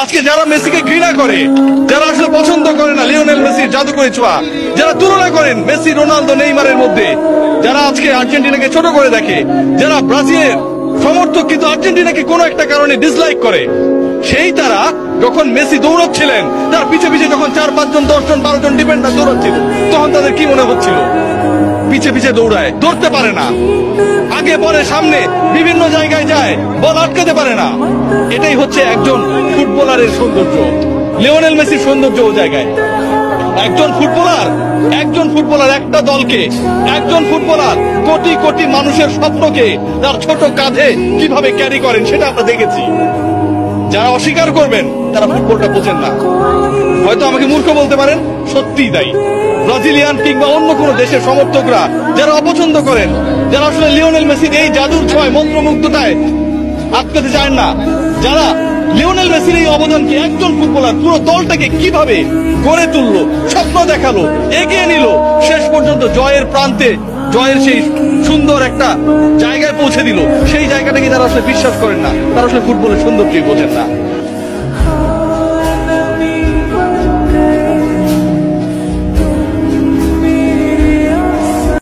আজকে যারা মেসিকে ঘৃণা করে, যারা আসলে পছন্দ করে না লিওনেল মেসির জাদুকরী ছোঁয়া, যারা তুলনা করেন মেসি, রোনালদো, নেইমারের মধ্যে, যারা আজকে আর্জেন্টিনাকে ছোট করে দেখে, যারা ব্রাজিলের সমর্থক কিন্তু আর্জেন্টিনাকে কোনো একটা কারণে ডিসলাইক করে, সেই তারা যখন মেসি দৌড়চ্ছিলেন, তার পিছে পিছে যখন 4-5 জন 10 জন 12 জন ডিফেন্ডার দৌড়চ্ছিল, তখন তাদের কি মনে হচ্ছিল? পিছে পিছে দৌড়ায়, ধরতে পারে না, আগে পরে সামনে বিভিন্ন জায়গায় যায়, বল আটকাতে পারে না। এটাই হচ্ছে একজন ফুটবলারের সৌন্দর্য, লিওনেল মেসির সৌন্দর্য ও জায়গায়। একজন ফুটবলার একটা দলকে, একজন ফুটবলার কোটি কোটি মানুষের স্বপ্নকে তার ছোট কাঁধে কিভাবে ক্যারি করেন সেটা আমরা দেখেছি। যারা অস্বীকার করবেন তারা ফুটবলটা বোঝেন না। হয়তো আমাকে মূর্খ বলতে পারেন, সত্যিই তাই। ব্রাজিলিয়ান কিংবা অন্য কোনো দেশের সমর্থকরা যারা অপছন্দ করেন, যারা আসলে লিওনেল মেসির এই জাদুর ছোঁয়ায়, মন্ত্রমুগ্ধতায় আটকাতে চান না, যারা লিওনেল মেসির এই অবদানকে, একজন ফুটবলার পুরো দলটাকে কিভাবে গড়ে তুললো, স্বপ্ন দেখালো, এগিয়ে নিল, শেষ পর্যন্ত জয়ের প্রান্তে, জয়ের সেই সুন্দর একটা জায়গায় পৌঁছে দিল, সেই জায়গাটাকে যারা আসলে বিশ্বাস করেন না, তারা আসলে ফুটবলের সৌন্দর্যই বোঝেন না।